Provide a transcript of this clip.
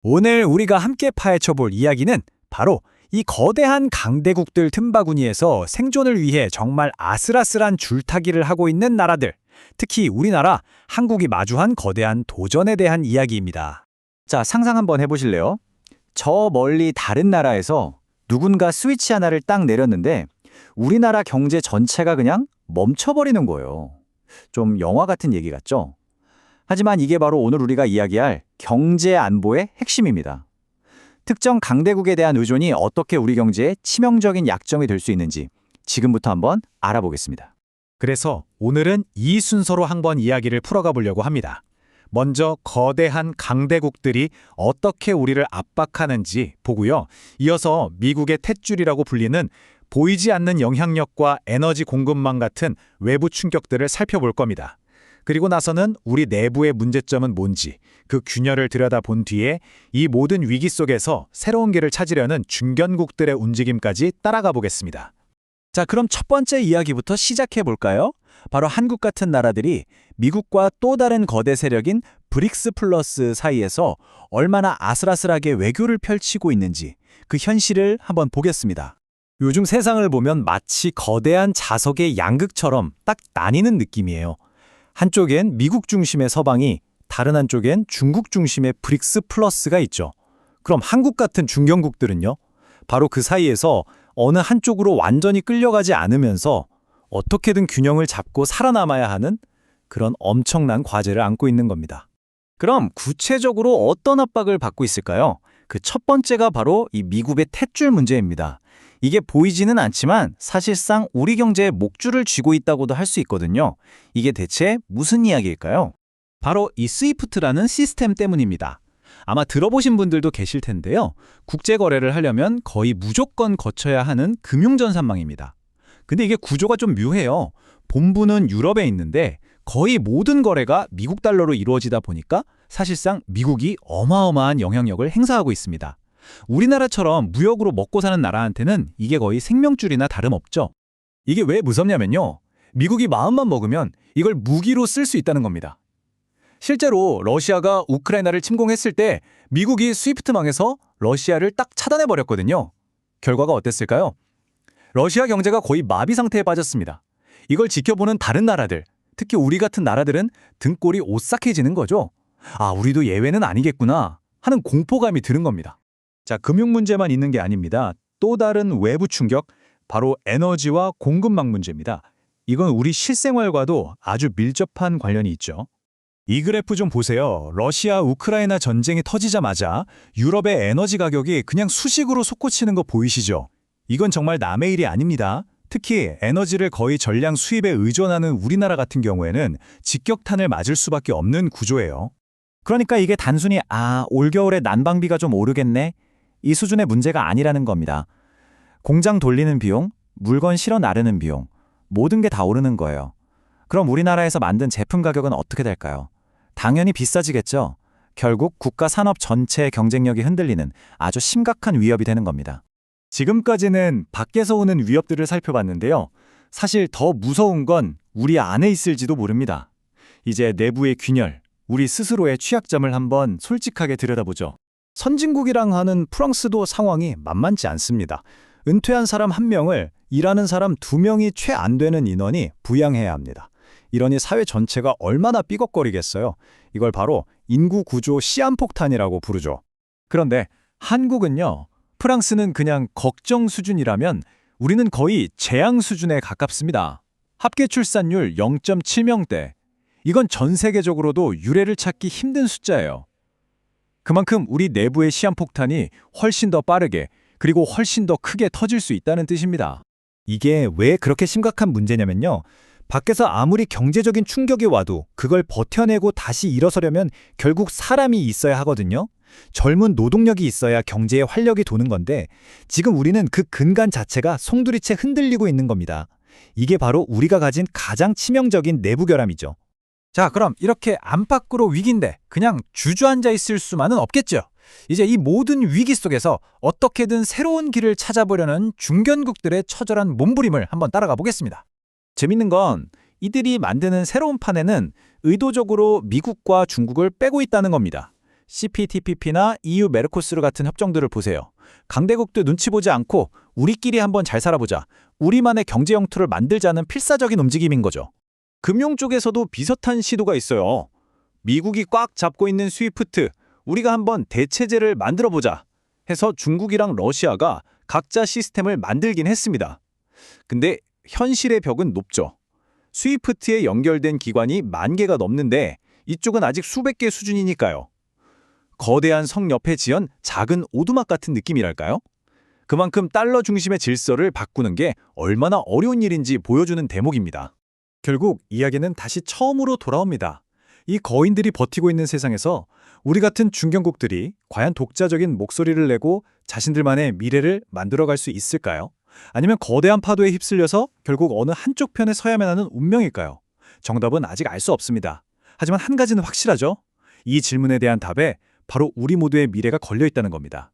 오늘 우리가 함께 파헤쳐볼 이야기는 바로 이 거대한 강대국들 틈바구니에서 생존을 위해 정말 아슬아슬한 줄타기를 하고 있는 나라들, 특히 우리나라, 한국이 마주한 거대한 도전에 대한 이야기입니다. 자, 상상 한번 해보실래요? 저 멀리 다른 나라에서 누군가 스위치 하나를 딱 내렸는데 우리나라 경제 전체가 그냥 멈춰버리는 거예요. 좀 영화 같은 얘기 같죠? 하지만 이게 바로 오늘 우리가 이야기할 경제 안보의 핵심입니다. 특정 강대국에 대한 의존이 어떻게 우리 경제에 치명적인 약점이 될 수 있는지 지금부터 한번 알아보겠습니다. 그래서 오늘은 이 순서로 한번 이야기를 풀어가 보려고 합니다. 먼저 거대한 강대국들이 어떻게 우리를 압박하는지 보고요. 이어서 미국의 탯줄이라고 불리는 보이지 않는 영향력과 에너지 공급망 같은 외부 충격들을 살펴볼 겁니다. 그리고 나서는 우리 내부의 문제점은 뭔지 그 균열을 들여다본 뒤에 이 모든 위기 속에서 새로운 길을 찾으려는 중견국들의 움직임까지 따라가 보겠습니다. 자, 그럼 첫 번째 이야기부터 시작해 볼까요? 바로 한국 같은 나라들이 미국과 또 다른 거대 세력인 브릭스 플러스 사이에서 얼마나 아슬아슬하게 외교를 펼치고 있는지 그 현실을 한번 보겠습니다. 요즘 세상을 보면 마치 거대한 자석의 양극처럼 딱 나뉘는 느낌이에요. 한쪽엔 미국 중심의 서방이, 다른 한쪽엔 중국 중심의 브릭스 플러스가 있죠. 그럼 한국 같은 중견국들은요? 바로 그 사이에서 어느 한쪽으로 완전히 끌려가지 않으면서 어떻게든 균형을 잡고 살아남아야 하는 그런 엄청난 과제를 안고 있는 겁니다. 그럼 구체적으로 어떤 압박을 받고 있을까요? 그 첫 번째가 바로 이 미국의 탯줄 문제입니다. 이게 보이지는 않지만 사실상 우리 경제에 목줄을 쥐고 있다고도 할 수 있거든요. 이게 대체 무슨 이야기일까요? 바로 이 스위프트라는 시스템 때문입니다. 아마 들어보신 분들도 계실 텐데요. 국제 거래를 하려면 거의 무조건 거쳐야 하는 금융전산망입니다. 근데 이게 구조가 좀 묘해요. 본부는 유럽에 있는데 거의 모든 거래가 미국 달러로 이루어지다 보니까 사실상 미국이 어마어마한 영향력을 행사하고 있습니다. 우리나라처럼 무역으로 먹고 사는 나라한테는 이게 거의 생명줄이나 다름없죠. 이게 왜 무섭냐면요. 미국이 마음만 먹으면 이걸 무기로 쓸 수 있다는 겁니다. 실제로 러시아가 우크라이나를 침공했을 때 미국이 스위프트망에서 러시아를 딱 차단해버렸거든요. 결과가 어땠을까요? 러시아 경제가 거의 마비 상태에 빠졌습니다. 이걸 지켜보는 다른 나라들, 특히 우리 같은 나라들은 등골이 오싹해지는 거죠. 아, 우리도 예외는 아니겠구나 하는 공포감이 드는 겁니다. 자, 금융 문제만 있는 게 아닙니다. 또 다른 외부 충격, 바로 에너지와 공급망 문제입니다. 이건 우리 실생활과도 아주 밀접한 관련이 있죠. 이 그래프 좀 보세요. 러시아 우크라이나 전쟁이 터지자마자 유럽의 에너지 가격이 그냥 수식으로 솟구치는 거 보이시죠? 이건 정말 남의 일이 아닙니다. 특히 에너지를 거의 전량 수입에 의존하는 우리나라 같은 경우에는 직격탄을 맞을 수밖에 없는 구조예요. 그러니까 이게 단순히 올겨울에 난방비가 좀 오르겠네? 이 수준의 문제가 아니라는 겁니다. 공장 돌리는 비용, 물건 실어 나르는 비용, 모든 게 다 오르는 거예요. 그럼 우리나라에서 만든 제품 가격은 어떻게 될까요? 당연히 비싸지겠죠. 결국 국가 산업 전체의 경쟁력이 흔들리는 아주 심각한 위협이 되는 겁니다. 지금까지는 밖에서 오는 위협들을 살펴봤는데요. 사실 더 무서운 건 우리 안에 있을지도 모릅니다. 이제 내부의 균열, 우리 스스로의 취약점을 한번 솔직하게 들여다보죠. 선진국이랑 하는 프랑스도 상황이 만만치 않습니다. 은퇴한 사람 1명을 일하는 사람 2명이 채 안 되는 인원이 부양해야 합니다. 이러니 사회 전체가 얼마나 삐걱거리겠어요. 이걸 바로 인구 구조 시한폭탄이라고 부르죠. 그런데 한국은요. 프랑스는 그냥 걱정 수준이라면 우리는 거의 재앙 수준에 가깝습니다. 합계 출산율 0.7명대. 이건 전 세계적으로도 유례를 찾기 힘든 숫자예요. 그만큼 우리 내부의 시한폭탄이 훨씬 더 빠르게 그리고 훨씬 더 크게 터질 수 있다는 뜻입니다. 이게 왜 그렇게 심각한 문제냐면요. 밖에서 아무리 경제적인 충격이 와도 그걸 버텨내고 다시 일어서려면 결국 사람이 있어야 하거든요. 젊은 노동력이 있어야 경제에 활력이 도는 건데 지금 우리는 그 근간 자체가 송두리째 흔들리고 있는 겁니다. 이게 바로 우리가 가진 가장 치명적인 내부 결함이죠. 자, 그럼 이렇게 안팎으로 위기인데 그냥 주저앉아 있을 수만은 없겠죠. 이제 이 모든 위기 속에서 어떻게든 새로운 길을 찾아보려는 중견국들의 처절한 몸부림을 한번 따라가 보겠습니다. 재밌는 건 이들이 만드는 새로운 판에는 의도적으로 미국과 중국을 빼고 있다는 겁니다. CPTPP나 EU 메르코스르 같은 협정들을 보세요. 강대국들 눈치 보지 않고 우리끼리 한번 잘 살아보자. 우리만의 경제 영토를 만들자는 필사적인 움직임인 거죠. 금융 쪽에서도 비슷한 시도가 있어요. 미국이 꽉 잡고 있는 스위프트, 우리가 한번 대체제를 만들어보자 해서 중국이랑 러시아가 각자 시스템을 만들긴 했습니다. 근데 현실의 벽은 높죠. 스위프트에 연결된 기관이 10,000개가 넘는데 이쪽은 아직 수백 개 수준이니까요. 거대한 성 옆에 지은 작은 오두막 같은 느낌이랄까요? 그만큼 달러 중심의 질서를 바꾸는 게 얼마나 어려운 일인지 보여주는 대목입니다. 결국 이야기는 다시 처음으로 돌아옵니다. 이 거인들이 버티고 있는 세상에서 우리 같은 중견국들이 과연 독자적인 목소리를 내고 자신들만의 미래를 만들어갈 수 있을까요? 아니면 거대한 파도에 휩쓸려서 결국 어느 한쪽 편에 서야만 하는 운명일까요? 정답은 아직 알 수 없습니다. 하지만 한 가지는 확실하죠. 이 질문에 대한 답에 바로 우리 모두의 미래가 걸려 있다는 겁니다.